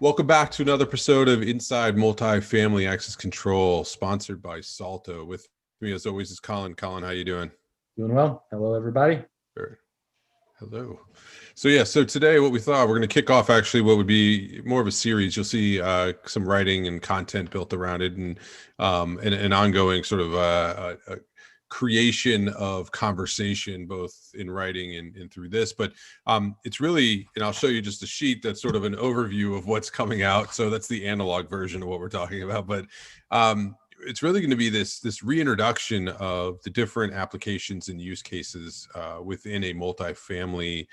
Welcome back to another episode of Inside Multifamily Access Control, sponsored by Salto. With me, as always, is Colin. Colin, how you doing? Doing well. Hello, everybody. Very. Hello. So today what we thought, we're going to kick off actually what would be more of a series. You'll see some writing and content built around it, and an ongoing sort of a creation of conversation, both in writing and through this. But it's really, and I'll show you just a sheet that's sort of an overview of what's coming out. So that's the analog version of what we're talking about. But it's really going to be this reintroduction of the different applications and use cases within a multifamily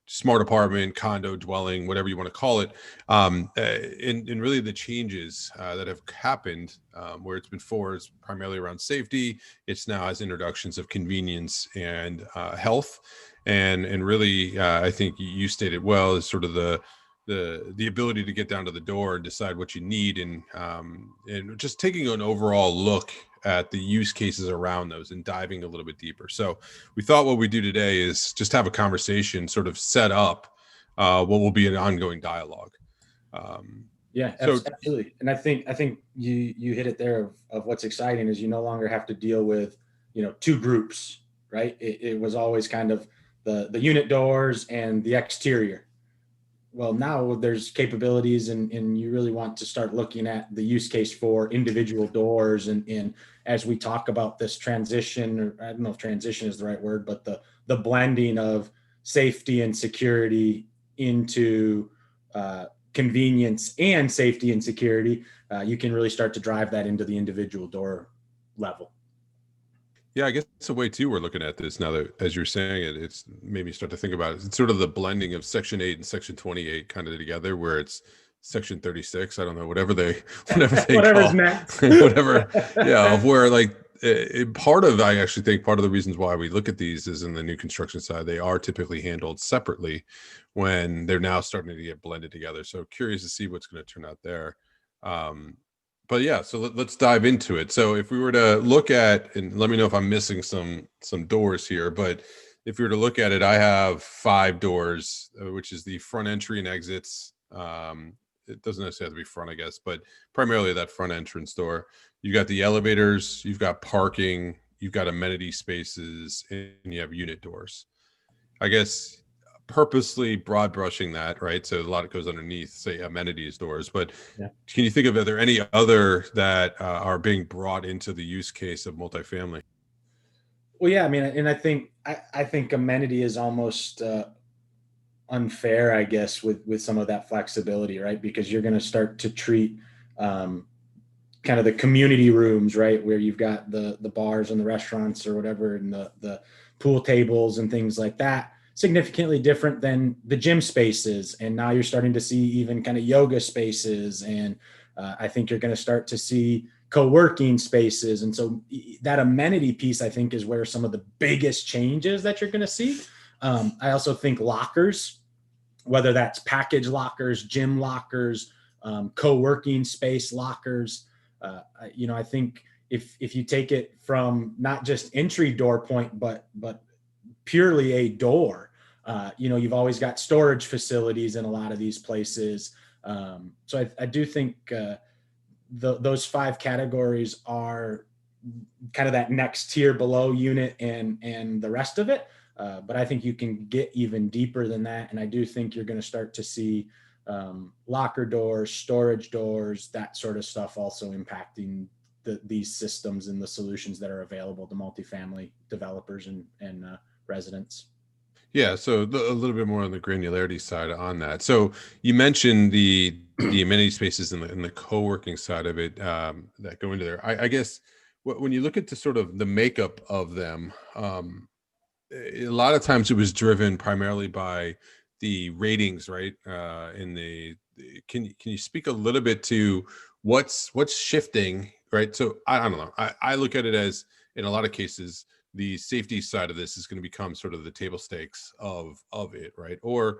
smart apartment, condo, dwelling, whatever you want to call it, and really the changes that have happened, where it's before is primarily around safety. It's now has introductions of convenience and health, and really I think you stated well, is sort of the ability to get down to the door and decide what you need, and just taking an overall look at the use cases around those and diving a little bit deeper. So we thought what we do today is just have a conversation, sort of set up what will be an ongoing dialogue. Yeah, absolutely. And I think you hit it there of what's exciting is you no longer have to deal with, two groups, right? It was always kind of the unit doors and the exterior. Well, now there's capabilities and you really want to start looking at the use case for individual doors. And as we talk about this transition, or I don't know if transition is the right word, but the blending of safety and security into convenience and safety and security, you can really start to drive that into the individual door level. Yeah, I guess it's a way too we're looking at this now that, as you're saying it, it's made me start to think about it. It's sort of the blending of Section 8 and Section 28 kind of together, where it's Section 36. I don't know, whatever they Whatever's call meant. whatever. Yeah, of where like part of, I actually think part of the reasons why we look at these is in the new construction side, they are typically handled separately when they're now starting to get blended together. So curious to see what's going to turn out there. But yeah, so let's dive into it. So if we were to look at, and let me know if I'm missing some doors here, but if we were to look at it, I have 5 doors, which is the front entry and exits. It doesn't necessarily have to be front, I guess, but primarily that front entrance door. You got the elevators, you've got parking, you've got amenity spaces, and you have unit doors. I guess purposely broad brushing that, right? So a lot of goes underneath, say, amenities doors. But Yeah. can you think of, are there any other that are being brought into the use case of multifamily? Well, yeah, I mean, and I think amenity is almost unfair, I guess, with some of that flexibility, right? Because you're going to start to treat kind of the community rooms, right, where you've got the bars and the restaurants or whatever, and the pool tables and things like that, significantly different than the gym spaces. And now you're starting to see even kind of yoga spaces, and I think you're going to start to see co-working spaces. And so that amenity piece, I think, is where some of the biggest changes that you're going to see. I also think lockers, whether that's package lockers, gym lockers, co-working space lockers. I think if you take it from not just entry door point, but purely a door, you've always got storage facilities in a lot of these places. So I do think those 5 categories are kind of that next tier below unit and the rest of it. But I think you can get even deeper than that. And I do think you're going to start to see locker doors, storage doors, that sort of stuff also impacting these systems and the solutions that are available to multifamily developers and residents. Yeah, so a little bit more on the granularity side on that. So you mentioned the amenity spaces and the co-working side of it that go into there. I guess when you look at the sort of the makeup of them, a lot of times it was driven primarily by the ratings, right? Can you speak a little bit to what's shifting, right? So I don't know. I look at it as, in a lot of cases, the safety side of this is going to become sort of the table stakes of it, right? Or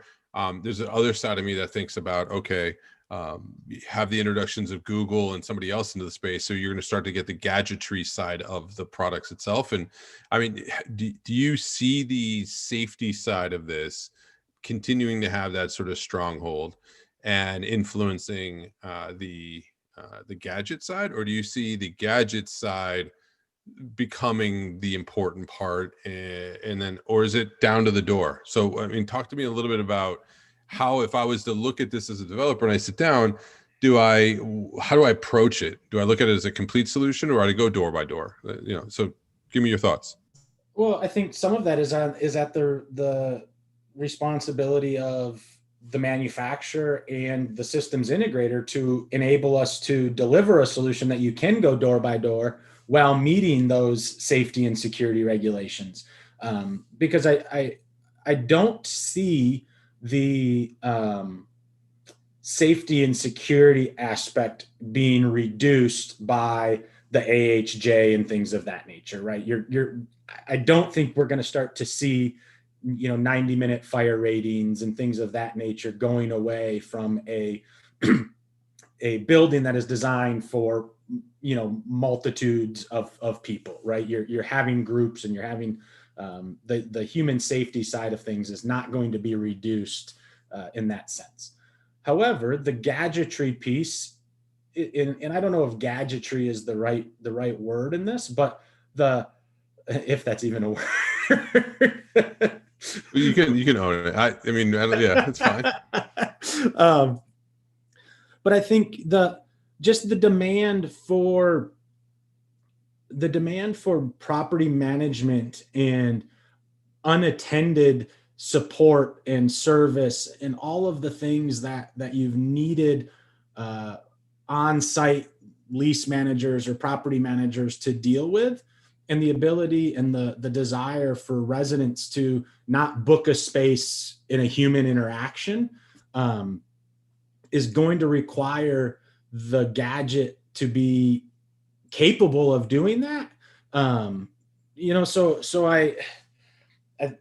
there's the other side of me that thinks about, okay, have the introductions of Google and somebody else into the space, so you're going to start to get the gadgetry side of the products itself. And I mean, do you see the safety side of this continuing to have that sort of stronghold? and influencing the gadget side, or do you see the gadget side becoming the important part, and then, or is it down to the door? So I mean, talk to me a little bit about how, if I was to look at this as a developer and I sit down, how do I approach it? Do I look at it as a complete solution, or do I go door by door? So give me your thoughts. Well, I think some of that is at the responsibility of the manufacturer and the systems integrator to enable us to deliver a solution that you can go door by door while meeting those safety and security regulations. Because I don't see the safety and security aspect being reduced by the AHJ and things of that nature, right? I don't think we're going to start to see, 90-minute fire ratings and things of that nature going away from a building that is designed for, multitudes of people, right? You're having groups, and you're having the human safety side of things is not going to be reduced in that sense. However, the gadgetry piece, and I don't know if gadgetry is the right word in this, but if that's even a word. You can own it. I mean, yeah, it's fine. But I think the demand for property management and unattended support and service and all of the things that you've needed on-site lease managers or property managers to deal with, and the ability and the desire for residents to not book a space in a human interaction is going to require the gadget to be capable of doing that.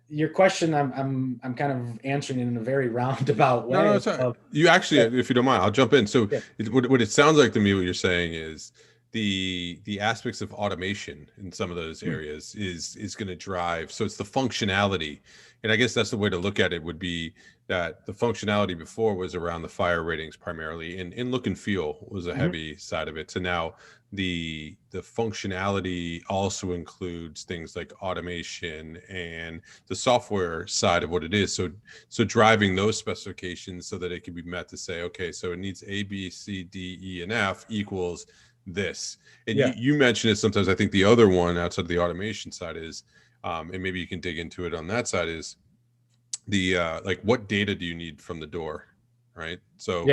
Your question, I'm kind of answering it in a very roundabout way. No, it's all right. You actually, if you don't mind, I'll jump in. So what it sounds like to me, what you're saying is the aspects of automation in some of those areas is going to drive. So it's the functionality. And I guess that's the way to look at it, would be that the functionality before was around the fire ratings primarily, and look and feel was a heavy side of it. So now the functionality also includes things like automation and the software side of what it is. So driving those specifications so that it can be met to say, okay, so it needs A, B, C, D, E, and F equals this. And you mentioned it sometimes. I think the other one outside of the automation side is, and maybe you can dig into it on that side, is the like, what data do you need from the door, right? So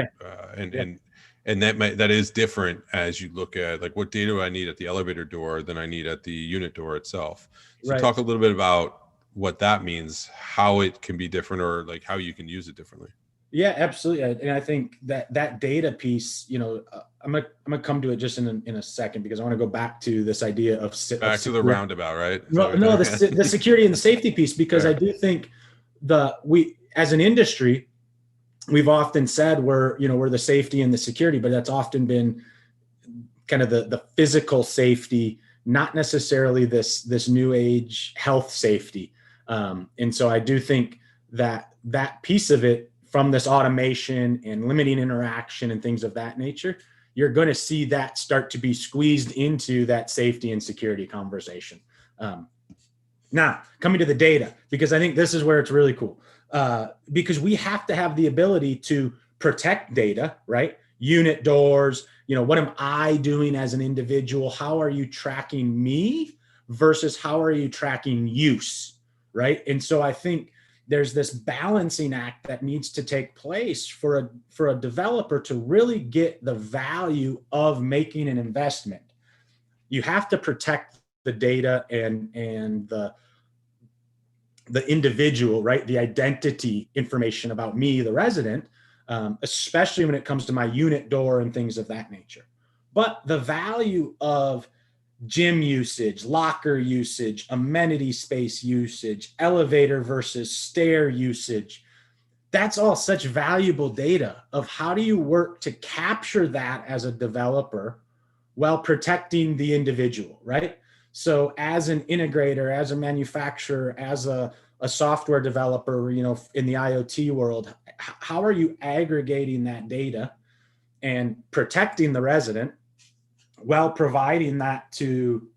and that is different as you look at, like, what data do I need at the elevator door than I need at the unit door itself. So talk a little bit about what that means, how it can be different, or like how you can use it differently. Yeah, absolutely. And I think that data piece, I'm gonna come to it just in a second, because I want to go back to this idea of to the roundabout, right? No, the security and the safety piece, because I do think we as an industry, we've often said we're the safety and the security, but that's often been kind of the physical safety, not necessarily this new age health safety. And so I do think that piece of it, from this automation and limiting interaction and things of that nature, you're going to see that start to be squeezed into that safety and security conversation. Now, coming to the data, because I think this is where it's really cool, because we have to have the ability to protect data, right? Unit doors, what am I doing as an individual? How are you tracking me versus how are you tracking use, right? And so I think there's this balancing act that needs to take place for a developer to really get the value of making an investment. You have to protect the data and the individual, right? The identity information about me, the resident, especially when it comes to my unit door and things of that nature. But the value of gym usage, locker usage, amenity space usage, elevator versus stair usage, that's all such valuable data of how do you work to capture that as a developer while protecting the individual, right? So as an integrator, as a manufacturer, as a a software developer, in the IoT world, how are you aggregating that data and protecting the resident while providing that to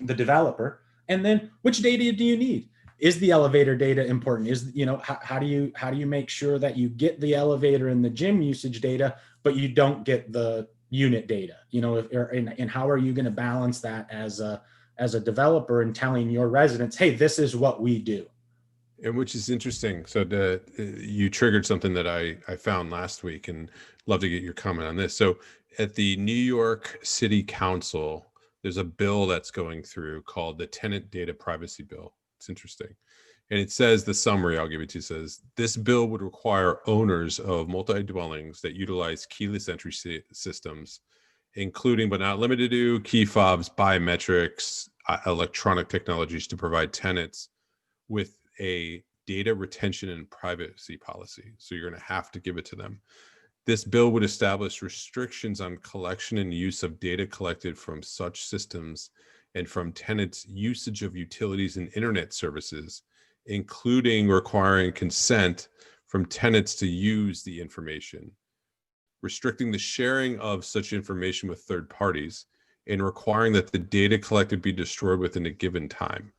the developer? And then which data do you need? Is the elevator data important? Is, how do you make sure that you get the elevator and the gym usage data, but you don't get the unit data? And how are you going to balance that as a developer and telling your residents, hey, this is what we do? And which is interesting. So you triggered something that I found last week, and love to get your comment on this. So at the New York City Council, there's a bill that's going through called the Tenant Data Privacy Bill. It's interesting. And it says, the summary I'll give it to you says, this bill would require owners of multi-dwellings that utilize keyless entry systems, including but not limited to key fobs, biometrics, electronic technologies, to provide tenants with a data retention and privacy policy. So you're going to have to give it to them. This bill would establish restrictions on collection and use of data collected from such systems and from tenants' usage of utilities and internet services, including requiring consent from tenants to use the information, restricting the sharing of such information with third parties, and requiring that the data collected be destroyed within a given time.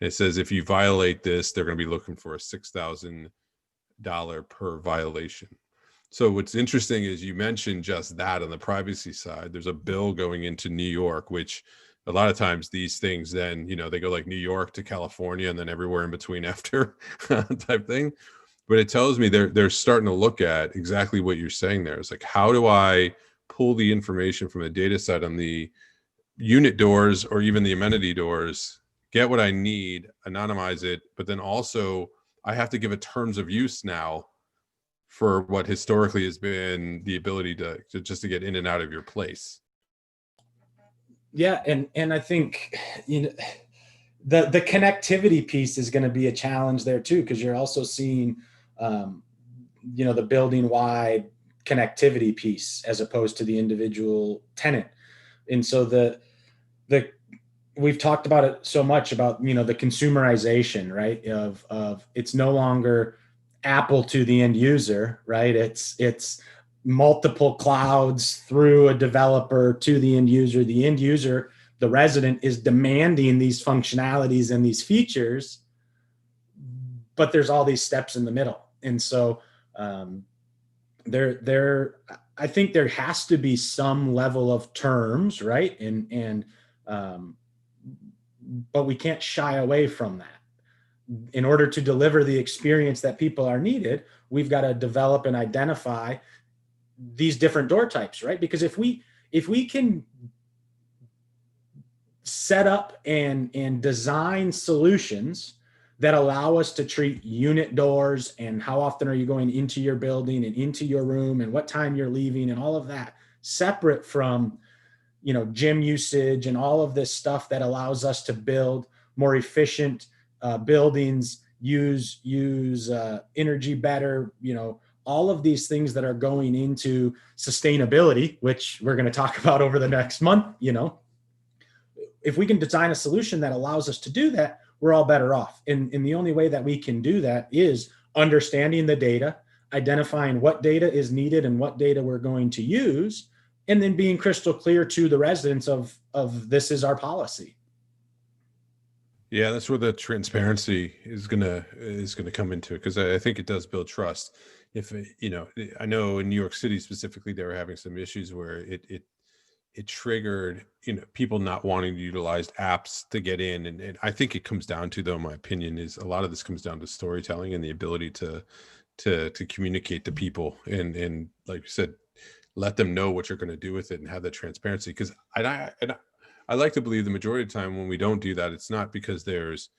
And it says if you violate this, they're going to be looking for a $6,000 per violation. So what's interesting is you mentioned just that on the privacy side. There's a bill going into New York, which a lot of times these things then, they go like New York to California and then everywhere in between after type thing. But it tells me they're starting to look at exactly what you're saying there. It's like, how do I pull the information from the data side on the unit doors or even the amenity doors, get what I need, anonymize it, but then also I have to give it terms of use now for what historically has been the ability to just to get in and out of your place. Yeah, and I think the connectivity piece is going to be a challenge there too, because you're also seeing the building wide connectivity piece as opposed to the individual tenant. And so the we've talked about it so much about the consumerization, right, of it's no longer Apple to the end user, right? It's multiple clouds through a developer to the end user. The end user, the resident, is demanding these functionalities and these features, but there's all these steps in the middle. And so I think there has to be some level of terms, right? And but we can't shy away from that. In order to deliver the experience that people are needed, we've got to develop and identify these different door types, right? Because if we can set up and design solutions that allow us to treat unit doors and how often are you going into your building and into your room and what time you're leaving and all of that separate from gym usage and all of this stuff that allows us to build more efficient buildings, use energy better, all of these things that are going into sustainability, which we're going to talk about over the next month. If we can design a solution that allows us to do that, we're all better off. And the only way that we can do that is understanding the data, identifying what data is needed and what data we're going to use, and then being crystal clear to the residents of this is our policy. Yeah, that's where the transparency is gonna come into it, because I think it does build trust. If I know in New York City specifically, they were having some issues where it triggered people not wanting to utilize apps to get in, and I think it comes down to, though, my opinion is a lot of this comes down to storytelling and the ability to communicate to people and like you said, let them know what you're going to do with it and have that transparency. Because I like to believe the majority of the time when we don't do that, it's not because there's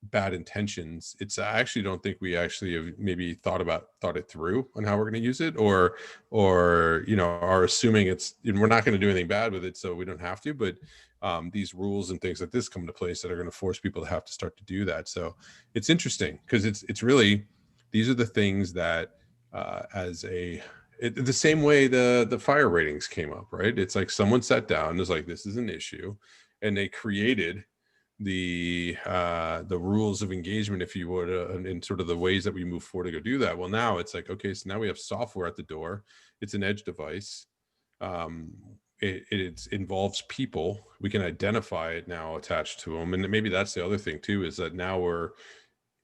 bad intentions. I actually don't think we actually have maybe thought it through on how we're going to use it, or are assuming we're not going to do anything bad with it, so we don't have to. But these rules and things like this come into place that are going to force people to have to start to do that. So it's interesting because it's really, these are the things that the same way the fire ratings came up, right? It's like someone sat down and was like, this is an issue, and they created the rules of engagement, if you would, and sort of the ways that we move forward to go do that. Well, now it's like, okay, so now we have software at the door. It's an edge device. It involves people. We can identify it now attached to them, and maybe that's the other thing too, is that now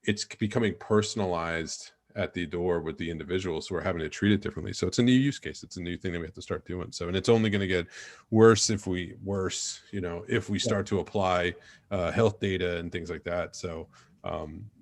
it's becoming personalized at the door with the individuals who are having to treat it differently. So it's a new use case. It's a new thing that we have to start doing. So, and it's only going to get worse if we start to apply health data and things like that. So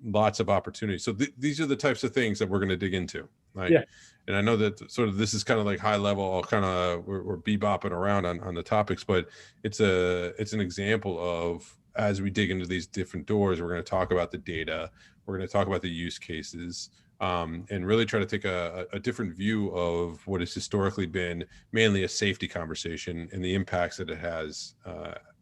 lots of opportunities. So these are the types of things that we're going to dig into. Right. Yeah. And I know that sort of this is kind of like high level, kind of we're bebopping around on the topics, but it's an example of, as we dig into these different doors, we're going to talk about the data. We're going to talk about the use cases, and really try to take a different view of what has historically been mainly a safety conversation and the impacts that it has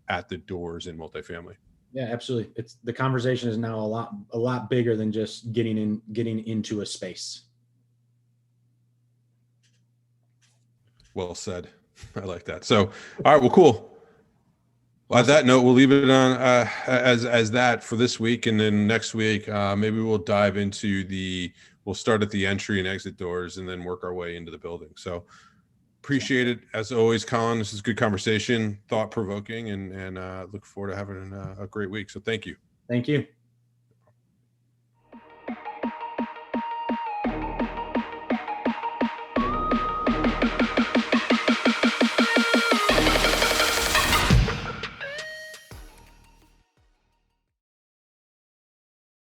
at the doors in multifamily. Yeah, absolutely. It's the conversation is now a lot bigger than just getting into a space. Well said. I like that. So, all right, well, cool. On Awesome. that note, we'll leave it on as that for this week, and then next week maybe we'll dive into we'll start at the entry and exit doors, and then work our way into the building. So appreciate it as always, Colin. This is good conversation, thought provoking, and look forward to having a great week. So thank you. Thank you.